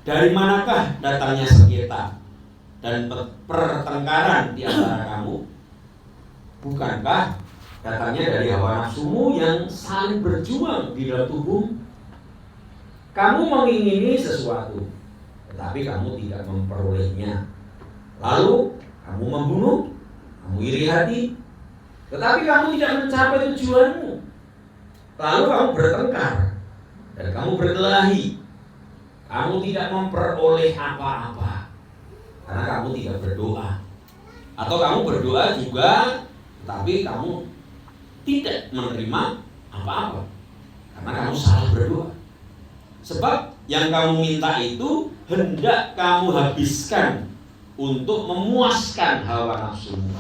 Dari manakah datangnya sengketa dan pertengkaran di antara kamu? Bukankah datangnya dari hawa nafsumu yang saling berjuang di dalam tubuh? Kamu mengingini sesuatu, tetapi kamu tidak memperolehnya. Lalu kamu membunuh, kamu iri hati, tetapi kamu tidak mencapai tujuanmu. Lalu kamu bertengkar dan kamu berkelahi. Kamu tidak memperoleh apa-apa karena kamu tidak berdoa. Atau kamu berdoa juga, tapi kamu tidak menerima apa-apa karena kamu salah berdoa. Sebab yang kamu minta itu hendak kamu habiskan untuk memuaskan hawa nafsumu.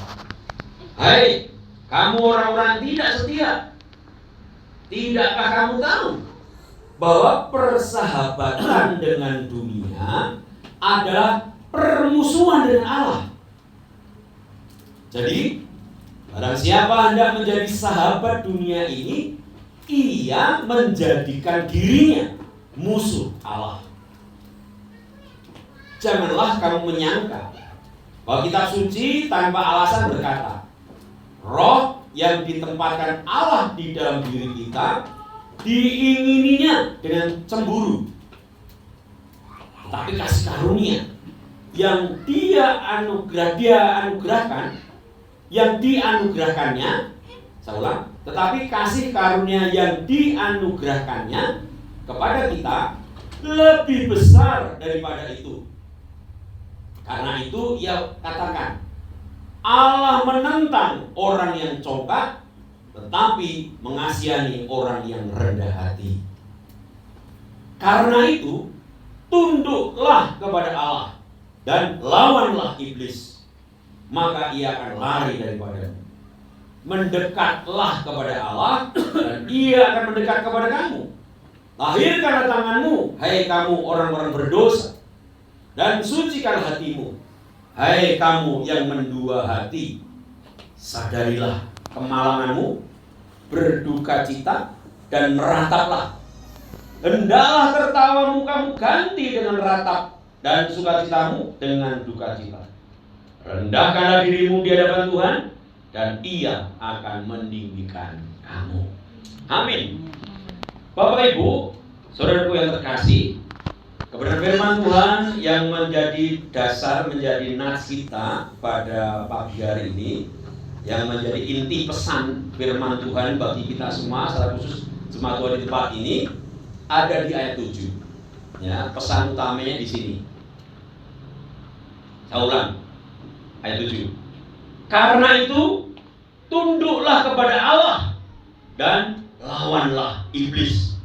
Hai, kamu orang-orang tidak setia, tidakkah kamu tahu bahwa persahabatan dengan dunia adalah permusuhan dengan Allah? Jadi, barang siapa hendak menjadi sahabat dunia ini, ia menjadikan dirinya musuh Allah. Janganlah kamu menyangka bahwa kitab suci tanpa alasan berkata, roh yang ditempatkan Allah di dalam diri kita diingininya dengan cemburu. Tetapi kasih karunia yang dianugerahkannya, saya ulang, tetapi kasih karunia yang dianugerahkannya kepada kita lebih besar daripada itu. Karena itu ia katakan, Allah menentang orang yang congkak, tetapi mengasihani orang yang rendah hati. Karena itu, tunduklah kepada Allah dan lawanlah iblis, maka ia akan lari daripadamu. Mendekatlah kepada Allah dan ia akan mendekat kepada kamu. Lahirkanlah tanganmu, hai kamu orang-orang berdosa, dan sucikan hatimu, hai kamu yang mendua hati. Sadarilah kemalanganmu, berduka cita, dan merataplah. Hendaklah tertawamu kamu ganti dengan ratap, dan sukacitamu dengan duka cita. Rendahkanlah dirimu di hadapan Tuhan, dan ia akan meninggikan kamu. Amin. Bapak Ibu, saudaraku yang terkasih, kebenaran firman Tuhan yang menjadi dasar, menjadi nats kita pada pagi hari ini, yang menjadi inti pesan firman Tuhan bagi kita semua, secara khusus jemaat Tuhan di tempat ini, ada di ayat 7. Ya, pesan utamanya di sini. Saya ulang, ayat 7. Karena itu, tunduklah kepada Allah dan lawanlah iblis,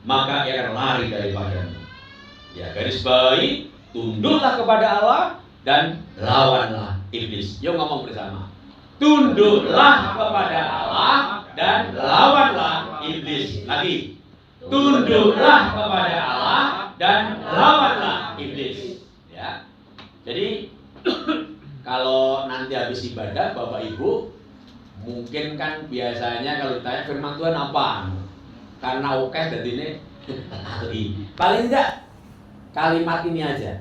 maka ia akan lari daripadamu. Ya, garis bawahi, tunduklah kepada Allah dan lawanlah iblis. Yuk ngomong bersama. Tunduklah kepada Allah dan lawanlah iblis. Lagi. Tunduklah kepada Allah dan lawanlah iblis. Ya. Jadi kalau nanti habis ibadah Bapak Ibu, mungkin kan biasanya kalau ditanya firman Tuhan apa? Karena oke jadi ini paling tidak kalimat ini aja.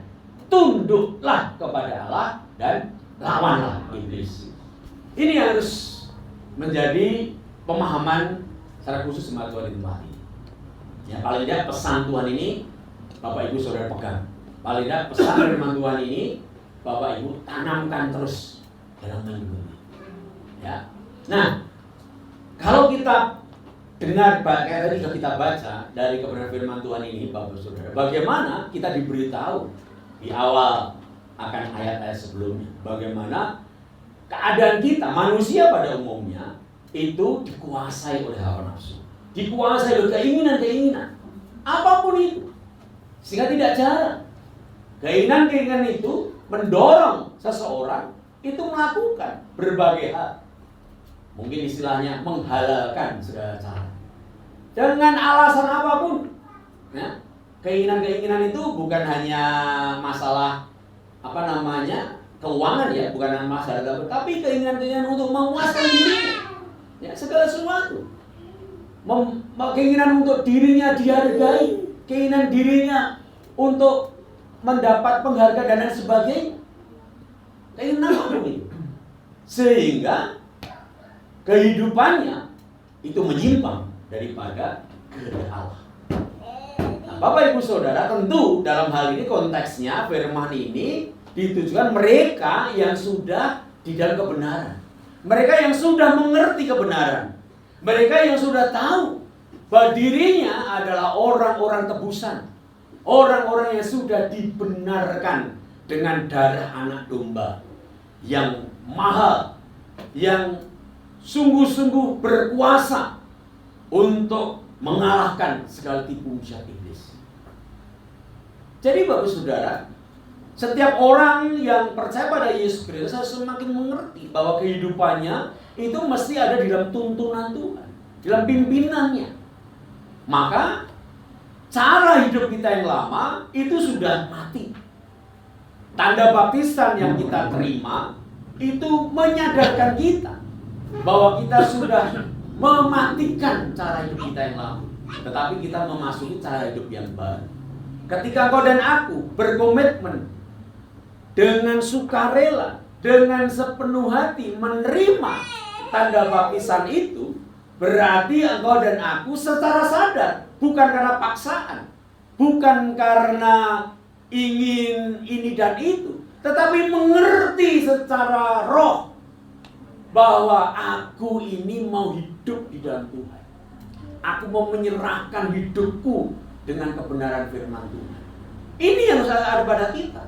Tunduklah kepada Allah dan lawanlah iblis. Ini harus menjadi pemahaman secara khusus jemaat Tuhan di tempat ini. Ya, paling tidak pesan Tuhan ini Bapak Ibu saudara pegang. Paling tidak pesan firman Tuhan ini Bapak Ibu tanamkan terus dalam minggu ini. Ya. Nah, kalau kita dengar kayak tadi sudah kita baca dari kebenaran firman Tuhan ini Bapak Saudara, bagaimana kita diberitahu di awal akan ayat-ayat sebelumnya, bagaimana keadaan kita manusia pada umumnya itu dikuasai oleh hawa nafsu, dikuasai oleh keinginan-keinginan apapun itu, sehingga tidak jarang keinginan-keinginan itu mendorong seseorang itu melakukan berbagai hal. Mungkin istilahnya menghalalkan segala cara dengan alasan apapun. Ya, keinginan-keinginan itu bukan hanya masalah keuangan ya, bukan masalah, tapi keinginan-keinginan untuk memuaskan diri. Ya, segala sesuatu. Keinginan untuk dirinya dihargai, keinginan dirinya untuk mendapat penghargaan dan lain sebagainya. Sehingga kehidupannya itu menyimpang daripada kehendak Allah. Nah, Bapak Ibu Saudara, tentu dalam hal ini konteksnya firman ini ditujukan mereka yang sudah di dalam kebenaran. Mereka yang sudah mengerti kebenaran. Mereka yang sudah tahu bahwa dirinya adalah orang-orang tebusan. Orang-orang yang sudah dibenarkan dengan darah anak domba yang mahal, yang sungguh-sungguh berkuasa untuk mengalahkan segala tipu musyikat iblis. Jadi Bapak Saudara, setiap orang yang percaya pada Yesus Kristus harus semakin mengerti bahwa kehidupannya itu mesti ada di dalam tuntunan Tuhan, dalam pimpinannya. Maka cara hidup kita yang lama itu sudah mati. Tanda baptisan yang kita terima itu menyadarkan kita bahwa kita sudah mematikan cara hidup kita yang lama, tetapi kita memasuki cara hidup yang baru. Ketika engkau dan aku berkomitmen dengan sukarela, dengan sepenuh hati menerima tanda baptisan itu, berarti engkau dan aku secara sadar, bukan karena paksaan, bukan karena ingin ini dan itu, tetapi mengerti secara roh bahwa aku ini mau hidup di dalam Tuhan. Aku mau menyerahkan hidupku dengan kebenaran firman Tuhan. Ini yang harus ada pada kita.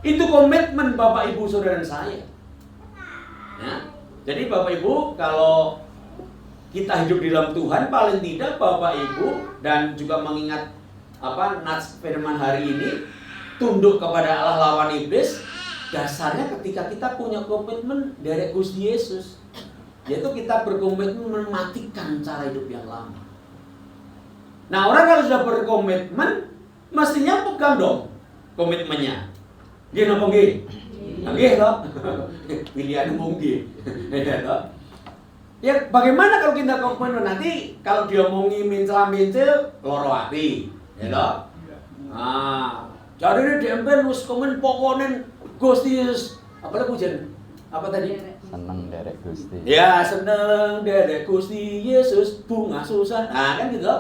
Itu komitmen Bapak Ibu Saudara dan saya. Ya. Jadi Bapak Ibu, kalau kita hidup di dalam Tuhan, paling tidak Bapak Ibu dan juga mengingat nats firman hari ini, tunduk kepada Allah lawan iblis. Dasarnya ketika kita punya komitmen dari Gusti Yesus, yaitu kita berkomitmen mematikan cara hidup yang lama. Nah, orang kalau sudah berkomitmen, mestinya pegang dong komitmennya. Nggih napa nggih? Nggih toh. Pilihan mungkin. Ya bagaimana kalau kita komitmen, nanti kalau diomongi mencela-mencel loro ati, ya toh? Nah, jarine dempen wis komen pokonen Gusti Yesus. Apa lagi pujian? Apa tadi? Seneng derek Gusti. Ya, seneng derek Gusti Yesus, bunga susah. Nah, kan gitu.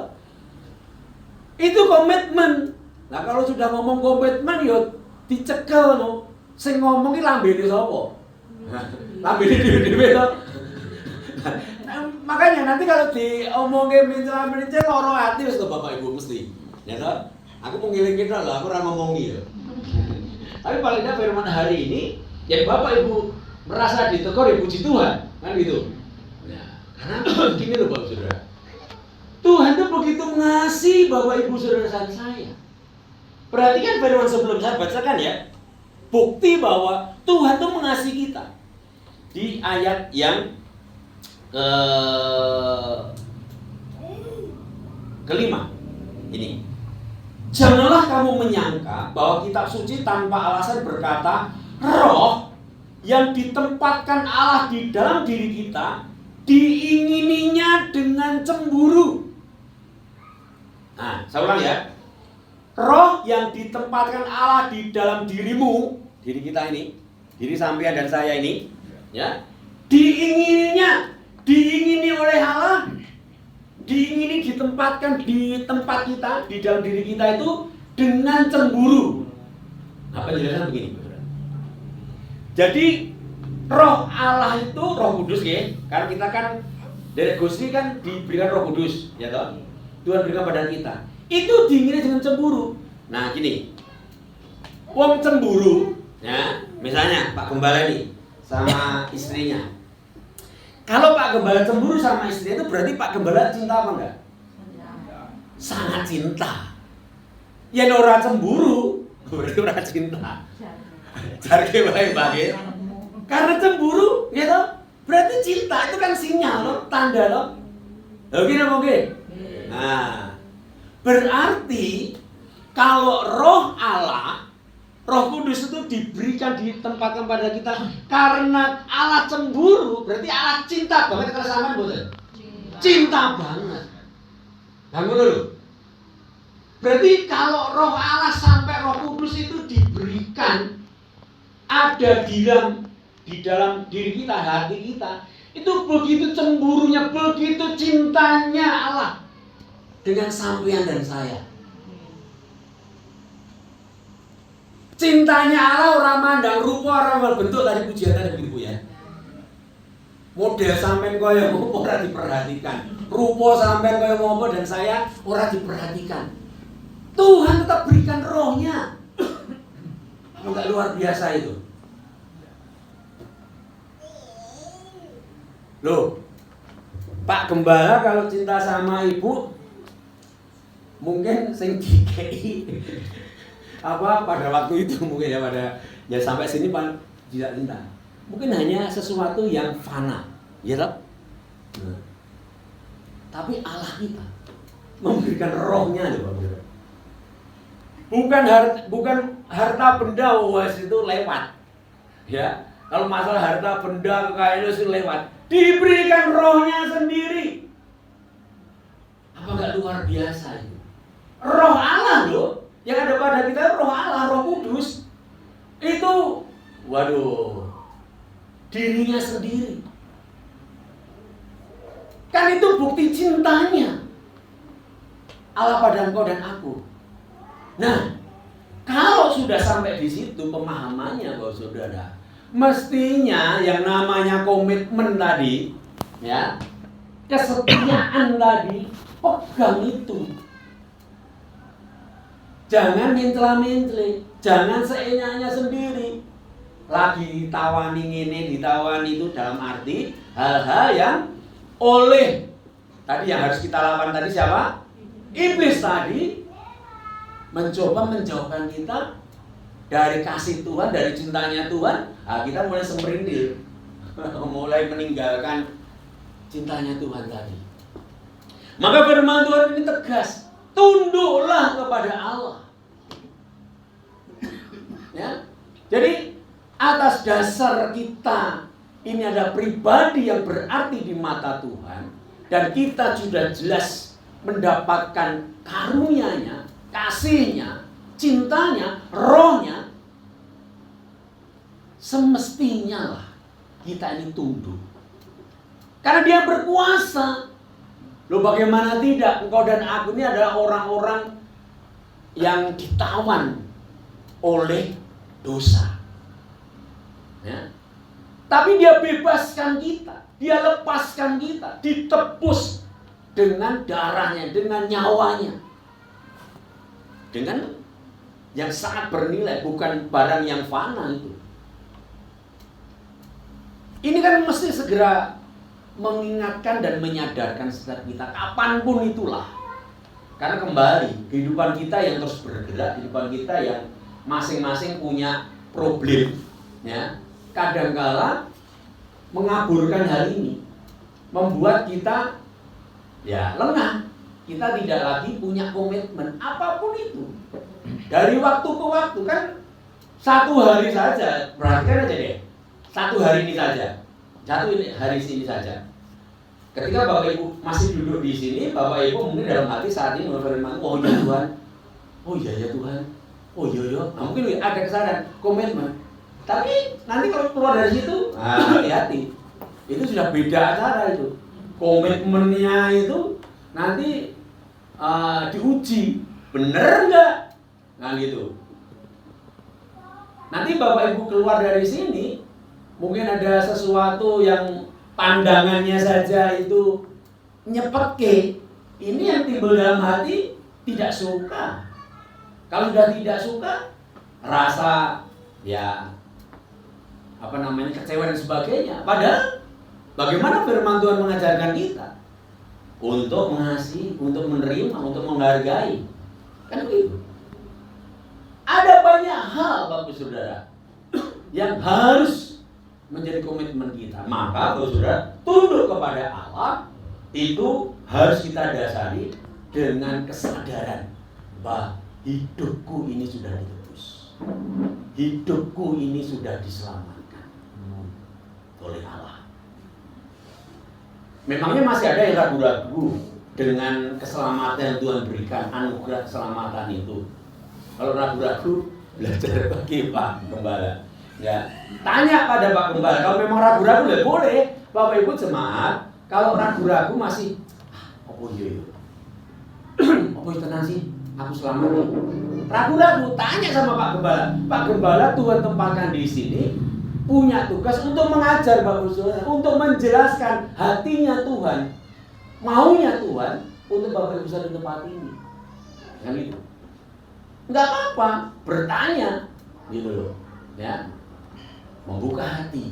Itu komitmen. Nah, kalau sudah ngomong komitmen ya dicekel no. Sing ngomong ki lambene sapa? Lambene dhewe-dhewe to. Nah, makanya nanti kalau diomongke mencela-mencela loro ati wis to Bapak Ibu mesti. Ya toh? Aku mau ngiling-ngiling lah, aku ora ngomong iki. Tapi paling tidak firman hari ini, ya Bapak Ibu merasa ditegur, ya puji Tuhan, kan gitu. Ya, karena gini loh Bapak Saudara, Tuhan itu begitu mengasihi Bapak Ibu Saudara dan saya. Perhatikan firman sebelum saya bacakan ya, bukti bahwa Tuhan itu mengasihi kita. Di ayat yang kelima ini. Janganlah kamu menyangka bahwa kitab suci tanpa alasan berkata roh yang ditempatkan Allah di dalam diri kita diingininya dengan cemburu. Nah, saya ulang ya. Roh yang ditempatkan Allah di dalam dirimu, diri kita ini, diri sampean dan saya ini, ya, diingini oleh Allah. Diingini ditempatkan di tempat kita, di dalam diri kita itu dengan cemburu. Apa penjelasan begini? Jadi roh Allah itu Roh Kudus ya. Karena kita kan dari Gusti kan diberikan Roh Kudus, ya toh? Tuhan berikan pada kita. Itu diingini dengan cemburu. Nah, gini. Wong cemburu, ya. Misalnya Pak Gembala nih sama istrinya. Kalau Pak Gembala cemburu sama istri itu berarti Pak Gembala cinta apa enggak? Sangat cinta. Ya ora cemburu, berarti ora cinta. Cari baik-baik. Karena cemburu, ya toh, berarti cinta itu kan sinyal loh, tanda loh. Oke apa oke? Nah, berarti kalau roh Allah, Roh Kudus itu diberikan, ditempatkan pada kita karena Allah cemburu, berarti Allah cinta banget kesamaan betul. Cinta banget. Bangun dulu. Berarti kalau roh Allah sampai roh Roh Kudus itu diberikan ada di dalam diri kita, hati kita. Itu begitu cemburunya, begitu cintanya Allah dengan sampean dan saya. Cintanya Allah orang mandang rupa, orang bentuk tadi pujian tadi begitu ya. Model sampean kaya ngopo ora diperhatikan. Rupa sampean kaya ngopo dan saya ora diperhatikan. Tuhan tetap berikan rohnya. Enggak luar biasa itu. Loh, Pak Gembala kalau cinta sama ibu mungkin sing dikei apa pada waktu itu mungkin ya sampai sini Pak tidak cinta. Mungkin hanya sesuatu yang fana, ya toh? Tapi Allah kita memberikan rohnya loh, Pak. Bukan harta benda wes itu lewat. Ya, kalau masalah harta benda kekayaan itu lewat. Diberikan rohnya sendiri. Apa enggak luar biasa itu? Roh Allah loh, yang ada pada kita roh Allah, Roh Kudus. Itu waduh, dirinya sendiri. Kan itu bukti cintanya Allah pada engkau dan aku. Nah, kalau sudah sampai di situ pemahamannya, Bapak Saudara, mestinya yang namanya komitmen tadi, ya, kesetiaan tadi, pegang itu. Jangan mencela-mencela, jangan seenaknya sendiri. Lagi ditawani ini, ditawani itu dalam arti hal-hal yang oleh tadi yang harus kita lawan tadi siapa? Iblis tadi mencoba menjauhkan kita dari kasih Tuhan, dari cintanya Tuhan. Nah, kita mulai semerintil, mulai meninggalkan cintanya Tuhan tadi. Maka firman Tuhan ini tegas, tunduklah kepada Allah. Ya, jadi atas dasar kita ini ada pribadi yang berarti di mata Tuhan dan kita sudah jelas mendapatkan karunia-Nya, kasih-Nya, cintanya, rohnya, semestinya lah kita ini tunduk. Karena Dia berkuasa. Loh bagaimana tidak? Engkau dan aku ini adalah orang-orang yang ditawan oleh dosa. Ya. Tapi Dia bebaskan kita, Dia lepaskan kita, ditebus dengan darahnya, dengan nyawanya. Dengan yang sangat bernilai, bukan barang yang fana itu. Ini kan mesti segera mengingatkan dan menyadarkan setiap kita, kapanpun itulah. Karena kembali, kehidupan kita yang terus bergerak, kehidupan kita yang masing-masing punya problem, ya. Kadangkala mengaburkan hal ini membuat kita ya lengah. Kita tidak lagi punya komitmen apapun itu. Dari waktu ke waktu kan satu hari saja, perhatikan aja deh. Satu hari ini saja. Satu hari ini saja. Ketika Bapak Ibu masih duduk di sini, Bapak Ibu mungkin dalam hati saat ini berfirman, oh ya Tuhan, oh iya ya Tuhan, oh iya ya. Nah, mungkin ada kesadaran, komitmen. Tapi nanti kalau keluar dari situ, hati-hati. Itu sudah beda acara itu. Komitmennya itu nanti diuji, bener nggak? Nah gitu. Nanti Bapak Ibu keluar dari sini, mungkin ada sesuatu yang pandangannya saja itu nyepeke. Ini yang timbul dalam hati tidak suka. Kalau sudah tidak suka, rasa ya kecewa dan sebagainya. Padahal bagaimana firman Tuhan mengajarkan kita untuk mengasihi, untuk menerima, untuk menghargai. Kan begitu. Ada banyak hal Bapak Saudara yang harus menjadi komitmen kita. Maka Bapak Saudara, tunduk kepada Allah itu harus kita dasari dengan kesadaran bahwa hidupku ini sudah ditebus. Hidupku ini sudah diselamatkan oleh Allah. Memangnya masih ada yang ragu-ragu dengan keselamatan yang Tuhan berikan, anugerah keselamatan itu. Kalau ragu-ragu, belajar bagi Pak Gembala. Ya, tanya pada Pak Gembala. Kalau memang ragu-ragu, ya boleh. Bapak Ibu jemaat, kalau ragu-ragu masih, apa itu? Apa itu nanti? Aku selamat nih. Ragu-ragu, tanya sama Pak Gembala. Pak Gembala, Tuhan tempatkan di sini, punya tugas untuk mengajar Bapak Saudara, untuk menjelaskan hatinya Tuhan, maunya Tuhan untuk Bapak Ibu Saudara di tempat ini. Kan itu. Enggak apa-apa, bertanya gitu loh. Ya. Membuka hati.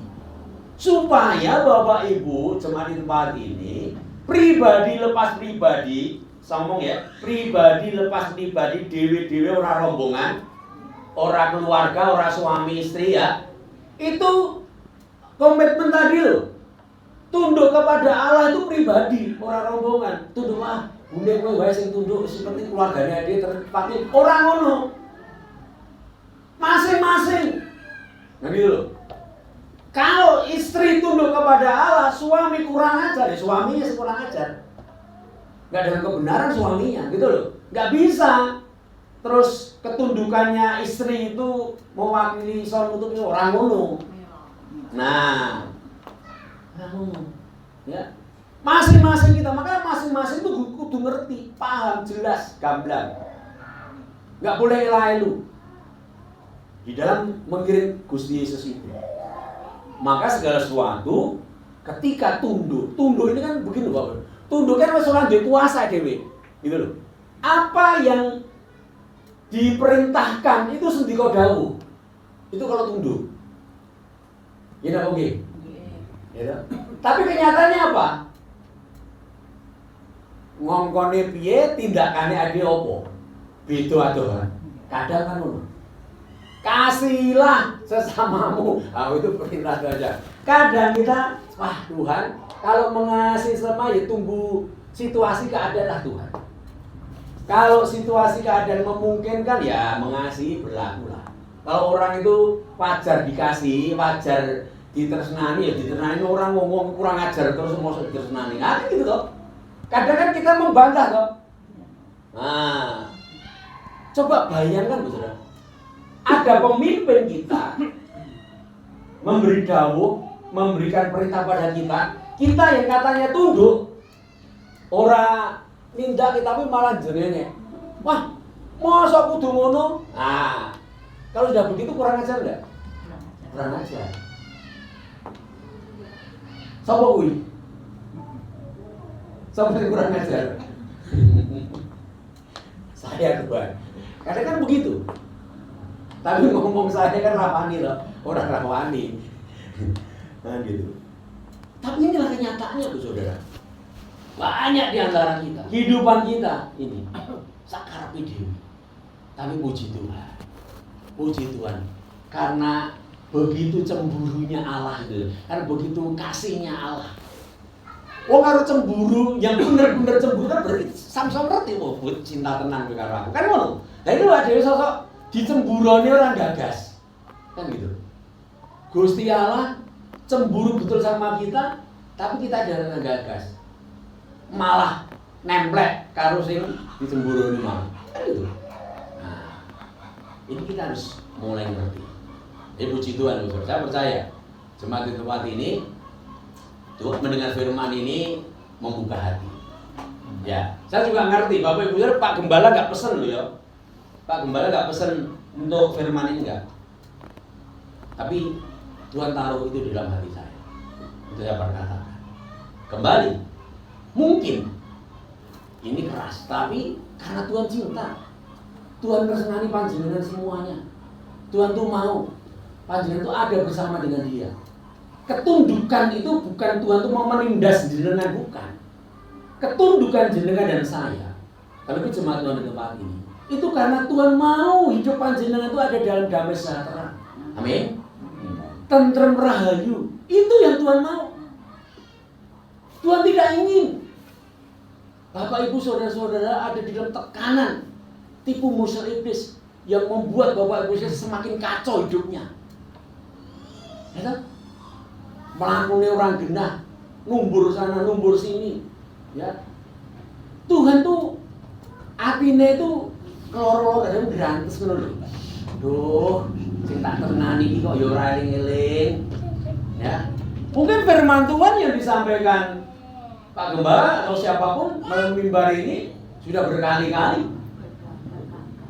Supaya Bapak Ibu jemaat di tempat ini pribadi lepas pribadi, sambung ya, pribadi lepas pribadi, dewe-dewe ora rombongan, ora keluarga, ora suami istri ya. Itu komitmen tadi loh. Tunduk kepada Allah itu pribadi, ora rombongan. Tunduklah, bune kowe wae sing tunduk seperti keluarganya dia terpati. Ora ngono. Masing-masing. Nah gitu loh. Kalau istri tunduk kepada Allah, suami kurang ajar, ya suaminya kurang ajar. Nggak dengan kebenaran suaminya, gitu loh. Nggak bisa. Terus ketundukannya istri itu mewakili suami untuk orang ngono. Nah, orang ngono. Ya. Masing-masing kita, makanya masing-masing itu kudu ngerti, paham, jelas, gamblang. Nggak boleh elu di dalam mengiring Gusti Yesus itu. Maka segala sesuatu ketika tunduk ini kan begini Bapak. Tunduk kan orang dia kuasa dewe, gitu loh. Apa yang diperintahkan itu sendiko dawuh. Itu kalau tunduk. Ya oke. Ya. Tapi kenyataannya apa? Ngongkone piye tindakane ade opo? Beda adoh. Kadang kan ngono. Kasihlah sesamamu. Itu perintah saja. Kadang kita, wah Tuhan, kalau mengasihi sesama ya tunggu situasi keadaan lah Tuhan. Kalau situasi keadaan memungkinkan ya mengasihi berlakulah. Kalau orang itu wajar dikasih, wajar ditresnani ya ditresnani. Orang ngomong kurang ajar terus mau ditresnani. Nah gitu toh. Kadang kan kita membantah toh. Nah, coba bayangkan Bu Saudara. Ada pemimpin kita memberi dawuh, memberikan perintah pada kita yang katanya tunduk, ora nindak kita tapi malah jenenge. Wah, masa kudu ngono? Nah, kalau sudah begitu kurang ajar enggak? Kurang ajar. Sapa kuwi? Sapa yang kurang ajar? Saya Tuhan. Kadang kan begitu. Tapi ngomong saya kan rapani loh, orang rapani. Nah gitu. Tapi inilah kenyataannya Bu Saudara. Banyak di antara kita, kehidupan kita ini sakarepe dhewe. Tapi puji Tuhan. Puji Tuhan. Karena begitu cemburunya Allah itu, karena begitu kasihnya Allah. Wong karo cemburu, yang bener-bener cemburu kan berarti sam-sam ngerti oh, cinta tenang karo aku. Kan ngono. Lah itu ada sosok dicemburone orang gagas. Kan gitu. Gusti Allah cemburu betul sama kita, tapi kita jarang gagas. Malah nemplek karo sing dicemburone malah. Kan gitu. Nah, ini kita harus mulai ngerti. Puji Tuhan, saya percaya jemaat di tempat ini Tuhan mendengar firman ini membuka hati. Ya, saya juga ngerti Bapak Ibu, Pak Gembala nggak pesen loh ya. Pak Gembala nggak pesen untuk firman ini enggak. Tapi Tuhan taruh itu di dalam hati saya. Itu saya perkatakan. Kembali, mungkin ini keras, tapi karena Tuhan cinta. Tuhan bersenani panjenengan semuanya. Tuhan tuh mau panjenengan tuh ada bersama dengan Dia. Ketundukan itu bukan Tuhan tuh mau menindas jenengan, bukan. Ketundukan jenengan dan saya, kalau itu jemaat Tuhan di tempat ini, itu karena Tuhan mau hidup panjenengan itu ada dalam damai sejahtera. Amin. Tentrem rahayu. Itu yang Tuhan mau. Tuhan tidak ingin Bapak Ibu saudara-saudara ada di dalam tekanan tipu musnah iblis yang membuat Bapak Ibu semakin kacau hidupnya. Ya kan? Melakukan orang genah, numbur sana, numbur sini. Ya. Tuhan tuh atine itu Keloro kadang berantes ngono lho. Duh, sing tak tenani iki kok ya ora eling-eling. Ya. Mungkin firman Tuhan yang disampaikan Pak Gembala atau siapapun melalui mimbar ini sudah berkali-kali.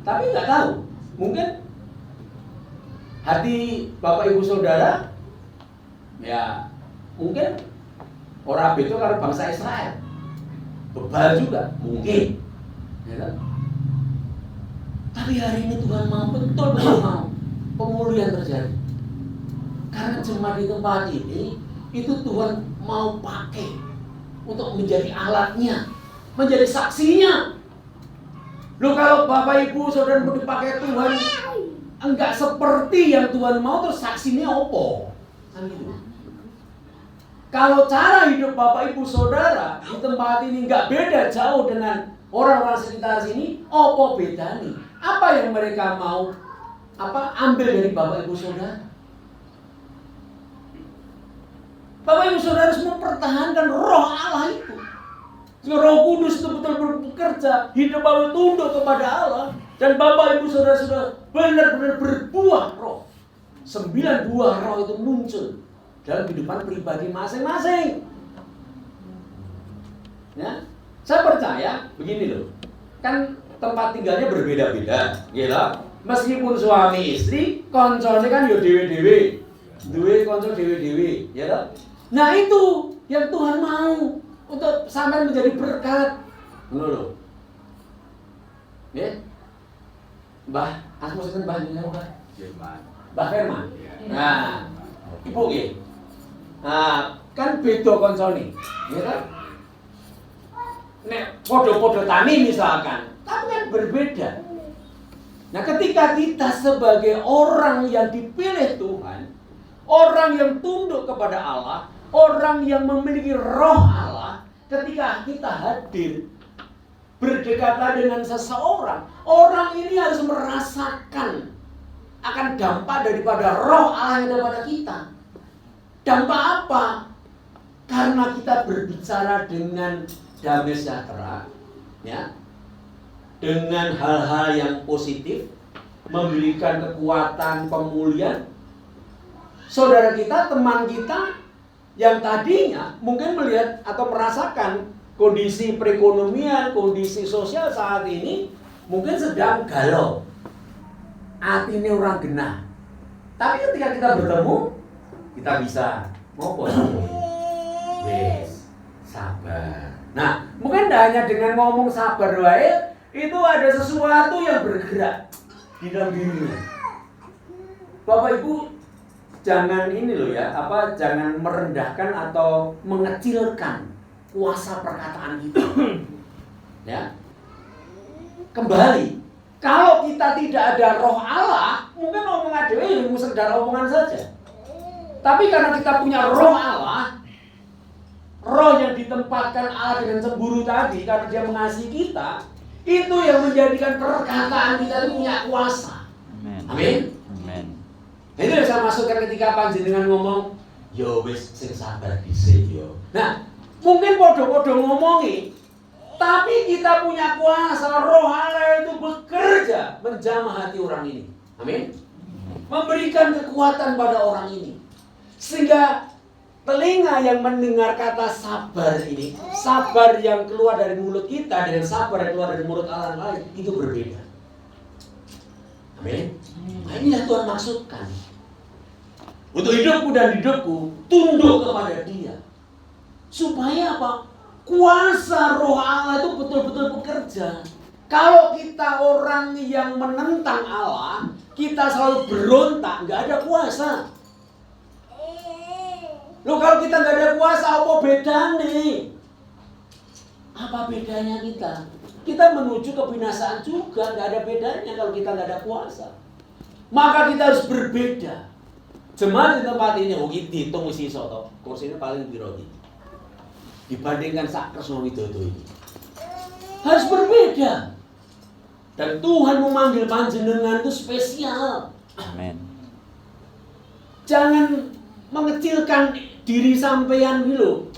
Tapi nggak tahu, mungkin hati Bapak Ibu Saudara ya mungkin orang itu kalau bangsa Israel bebal juga mungkin, ya kan? Tapi hari ini Tuhan mau betul-betul mau pemulihan terjadi. Karena jemaat di tempat ini itu Tuhan mau pakai untuk menjadi alatnya, menjadi saksinya. Loh kalau Bapak Ibu Saudara mau dipakai Tuhan enggak seperti yang Tuhan mau, terus saksinya opo? Kan gitu. Kalau cara hidup Bapak Ibu Saudara di tempat ini enggak beda jauh dengan orang-orang sekitar sini, opo bedanya? Apa yang mereka mau ambil dari Bapak Ibu Saudara? Bapak Ibu Saudara harus mempertahankan roh Allah itu. Roh Kudus itu betul-betul bekerja, hidup Bapak tunduk kepada Allah, dan Bapak Ibu Saudara sudah benar-benar berbuah roh. 9 buah roh itu muncul dalam kehidupan pribadi masing-masing. Ya, saya percaya begini loh, kan tempat tinggalnya berbeda-beda, ya. Meskipun suami istri, koncone kan yo dewe-dewe, duwe konco dewe-dewe, ya. Nah itu yang Tuhan mau untuk sampai menjadi berkat, loh. Ya, Mbah Asmus itu Mbah Firman. Mbah Firman. Nah, ibu ya. Nah, kan beda koncone, ya kan? Nek podo-podo tani misalkan, tapi kan berbeda. Nah, ketika kita sebagai orang yang dipilih Tuhan, orang yang tunduk kepada Allah, orang yang memiliki roh Allah, ketika kita hadir berdekatan dengan seseorang, orang ini harus merasakan akan dampak daripada roh Allah yang ada pada kita. Dampak apa? Karena kita berbicara dengan damai sejahtera, ya, dengan hal-hal yang positif, memberikan kekuatan pemulihan. Saudara kita, teman kita yang tadinya mungkin melihat atau merasakan kondisi perekonomian, kondisi sosial saat ini mungkin sedang galau, hatinya orang genah. Tapi ketika kita bertemu, kita bisa ngobrol, wes sabar. Nah, mungkin tidak hanya dengan ngomong sabar wae, itu ada sesuatu yang bergerak di dalam dirinya. Bapak Ibu, jangan ini loh ya, jangan merendahkan atau mengecilkan kuasa perkataan kita. Ya. Kembali, kalau kita tidak ada roh Allah, mungkin omongan dewe yang sekedar omongan saja. Tapi karena kita punya roh Allah, roh yang ditempatkan Allah dengan cemburu tadi, karena dia mengasihi kita, itu yang menjadikan perkataan kita itu punya kuasa. Amin. Amin. Itu yang saya masukkan ketika panjenengan ngomong, yo wis sing sabar dhisik yo. Nah, mungkin podo-podo ngomongi, tapi kita punya kuasa, roh Allah itu bekerja menjamah hati orang ini. Amin. Memberikan kekuatan pada orang ini. Sehingga telinga yang mendengar kata sabar ini, sabar yang keluar dari mulut kita dengan sabar yang keluar dari mulut orang lain, itu berbeda. Amin. Nah, inilah Tuhan maksudkan. Untuk hidupku dan hidupku, tunduk kepada Dia. Supaya apa? Kuasa roh Allah itu betul-betul bekerja. Kalau kita orang yang menentang Allah, kita selalu berontak, nggak ada kuasa. Loh, kalau kita nggak ada kuasa, apa bedanya? Apa bedanya kita? Kita menuju kebinasaan juga, nggak ada bedanya kalau kita nggak ada kuasa. Maka kita harus berbeda. Jemaat di tempat ini, dihitung isi soto, kursinya paling biroti. Dibandingkan sak Kresna Widodo ini, harus berbeda. Dan Tuhan memanggil panjenengan itu spesial. Amin. Jangan mengecilkan diri sampeyan iki lho.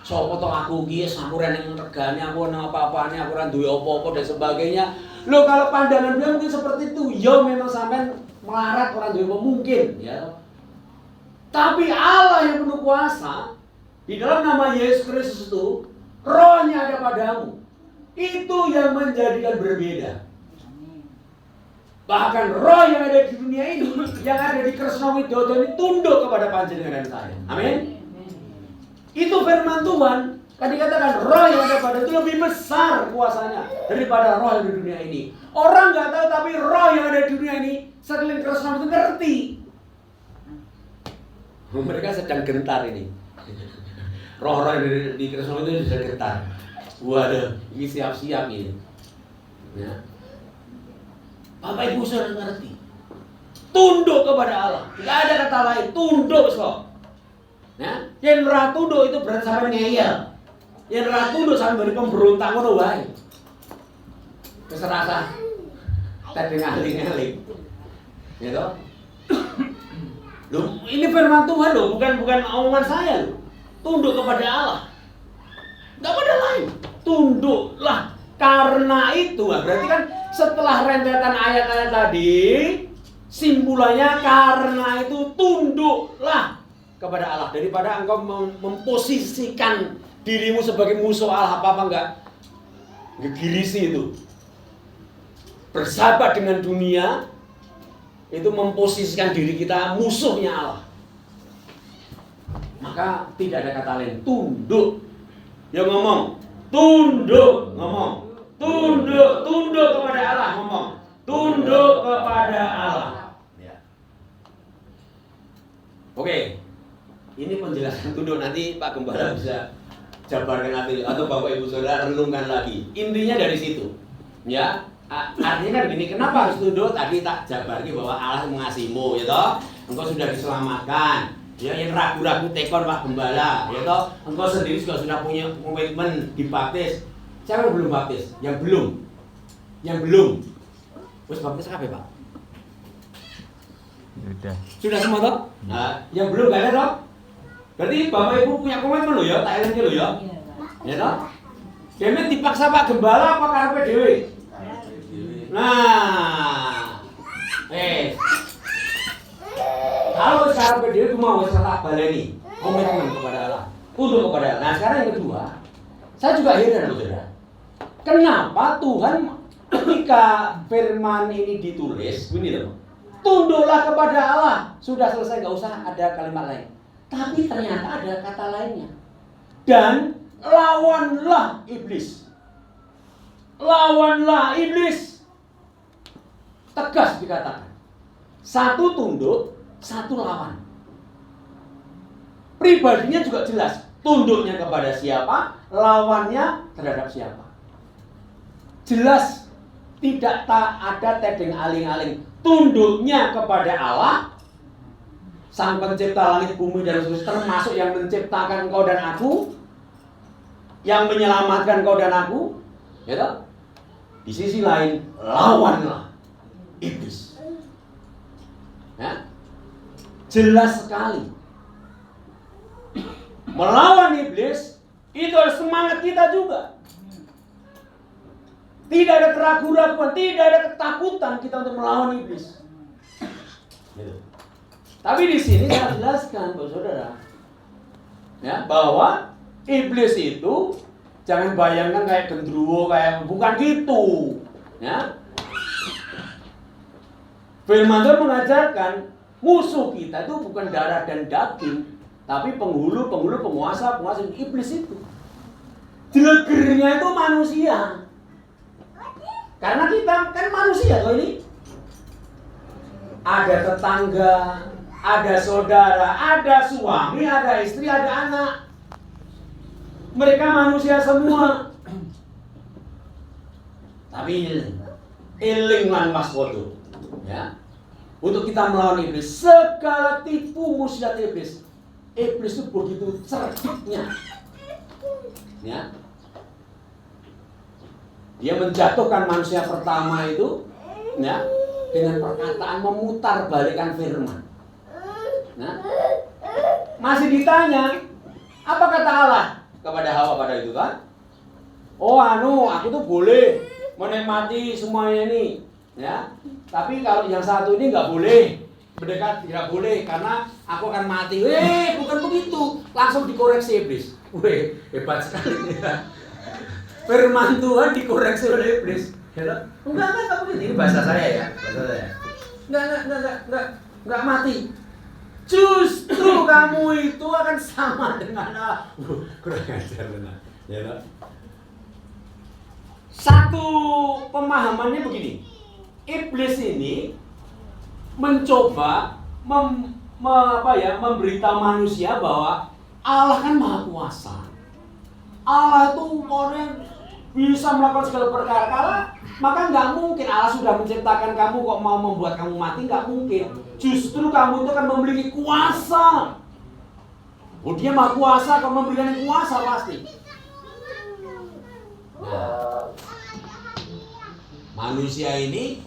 Sapa to aku iki samuran ning regane, aku nang apa-apane, aku ora duwe apa-apa dan sebagainya. Loh kalau pandangan beliau mungkin seperti itu, yo memang sampai melarat orang Jawa mungkin, ya. Tapi Allah yang penuh kuasa di dalam nama Yesus Kristus itu, rohnya ada padamu. Itu yang menjadikan berbeda. Bahkan roh yang ada di dunia ini, yang ada di Kresna Widodo ini tunduk kepada panjenengan dan saya. Amin. Itu firman Tuhan. Kan dikatakan roh yang ada pada itu lebih besar kuasanya daripada roh yang di dunia ini. Orang nggak tahu tapi roh yang ada di dunia ini sekeliling Kresna itu ngerti. Mereka sedang gentar ini. Roh-roh yang di Kresna itu sedang gentar. Waduh, ini siap-siap ini. Ya. Bapak Ibu sudah ngerti. Tunduk kepada Allah. Nggak ada kata lain. Tunduk so. Ya, yang tunduk itu berarti sampai ngeyel. Yang tunduk sampai beri pemberontak ngono wae. Keserasa. Tadi ngaling-ngaling. Ya toh? Loh, ini firman Tuhan loh, bukan omongan saya loh. Tunduk kepada Allah. Nggak ada lain. Tunduklah. Karena itu, berarti kan setelah rentetan ayat-ayat tadi, simpulannya karena itu tunduklah kepada Allah. Daripada engkau memposisikan dirimu sebagai musuh Allah, apa enggak? Gegirisi itu. Bersahabat dengan dunia, itu memposisikan diri kita musuhnya Allah. Maka tidak ada kata lain, tunduk. Ya ngomong, tunduk, ngomong. Tunduk kepada Allah, ngomong. Tunduk kepada Allah. Ya. Oke. Ini penjelasan tunduk, nanti Pak Gembala bisa jabarkan nanti atau Bapak Ibu Saudara renungkan lagi. Intinya dari situ. Ya. Artinya kan gini, kenapa harus tunduk? Tadi tak jabarkan bahwa Allah mengasihimu, ya toh? Engkau sudah diselamatkan. Ya, yang ragu-ragu tekor Pak Gembala, ya toh? Engkau sendiri juga sudah punya komitmen dibaptis. Siapa yang belum baptis? Yang belum. Wes baptis apa Pak? Sudah semua toh? Nah, yang belum gak ada toh? Berarti Bapak Ibu punya komitmen loh ya, tak eling loh ya. Ya toh? Demet dipaksa Pak Gembala apa karepe dhewe? Nah. Kalau karepe dhewe cuma wis tak baleni komitmen kepada Allah. Tunduk kepada Allah. Nah, sekarang yang kedua, saya juga heran loh Saudara. Kenapa Tuhan ketika firman ini ditulis, ini loh, tunduklah kepada Allah. Sudah selesai, nggak usah ada kalimat lain. Tapi ternyata ada kata lainnya. Dan lawanlah iblis. Lawanlah iblis. Tegas dikatakan. Satu tunduk, satu lawan. Pribadinya juga jelas. Tunduknya kepada siapa, lawannya terhadap siapa. Jelas tidak ada tedeng aling-aling. Tunduknya kepada Allah, Sang Pencipta langit bumi dan seluruh, termasuk yang menciptakan engkau dan aku, yang menyelamatkan engkau dan aku, ya toh? Di sisi lain, lawanlah iblis. Ya? Jelas sekali. Melawan iblis itu adalah semangat kita juga. Tidak ada keraguan-raguan, tidak ada ketakutan kita untuk melawan iblis. Gitu. Tapi di sini saya jelaskan, Bapak Saudara, ya, bahwa iblis itu jangan bayangkan kayak gendruwo, kayak bukan gitu. Ya. Firman Tuhan mengajarkan musuh kita itu bukan darah dan daging, tapi penghulu, penguasa iblis itu. Jelegernya itu manusia. Karena kita kan manusia toh ini. Ada tetangga, ada saudara, ada suami, ada istri, ada anak. Mereka manusia semua. Tapi eling lan waspada. Ya. Untuk kita melawan iblis, segala tipu muslihat iblis. Iblis itu begitu cerdiknya. Ya. Dia menjatuhkan manusia pertama itu, ya, dengan perkataan memutar balikan firman. Nah, masih ditanya, apa kata Allah kepada Hawa pada itu kan? Oh aku tuh boleh menikmati semuanya ini, ya. Tapi kalau yang satu ini nggak boleh mendekat, tidak boleh karena aku akan mati. Bukan begitu, langsung dikoreksi iblis. Hebat sekali ya. Firman Tuhan dikoreksi oleh iblis. Enggak begitu. Ini bahasa saya ya, bahasa saya. Enggak mati. Justru kamu itu akan sama dengan Allah. Kurang ajar benar. Ya, satu pemahamannya begini. Iblis ini mencoba memberitahu manusia bahwa Allah kan Maha Kuasa. Allah itu orang bisa melakukan segala perkara. Maka nggak mungkin Allah sudah menciptakan kamu kok mau membuat kamu mati, nggak mungkin. Justru kamu itu akan memiliki kuasa. Dia Maha Kuasa, akan memberikan kuasa pasti. Nah, manusia ini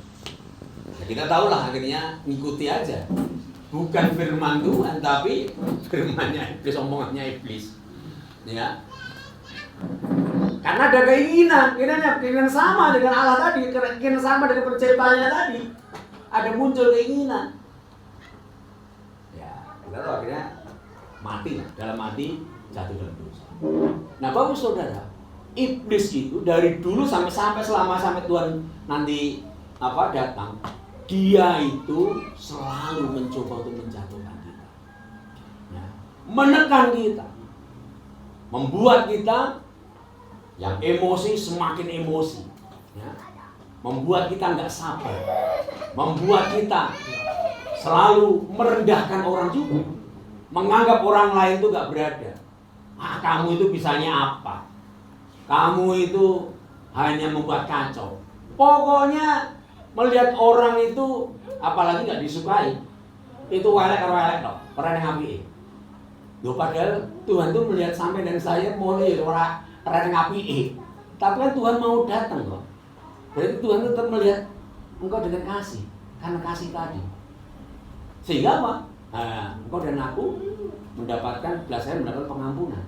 ya kita tahulah akhirnya ngikuti aja. Bukan firman Tuhan, tapi firmannya iblis, omongannya iblis. Ya. Karena ada keinginan sama dengan Allah tadi, keinginan sama dengan penciptanya tadi. Ada muncul keinginan. Ya, kita tahu akhirnya mati, dalam mati jatuh dalam dosa. Nah, Bapak Saudara, iblis itu dari dulu sampai Tuhan nanti datang, dia itu selalu mencoba untuk menjatuhkan kita, ya, menekan kita, membuat kita yang emosi semakin emosi, ya, membuat kita nggak sabar, membuat kita selalu merendahkan orang juga, menganggap orang lain itu nggak berada. Kamu itu bisanya apa? Kamu itu hanya membuat kacau. Pokoknya melihat orang itu apalagi nggak disukai, itu welek dong, orang yang ngapi. Padahal Tuhan tuh melihat sampai dan saya mulai orang yang ngapi. Tapi kan Tuhan mau datang loh. Berarti Tuhan tetap melihat engkau dengan kasih, karena kasih tadi. Sehingga apa? Engkau dan aku mendapatkan pengampunan.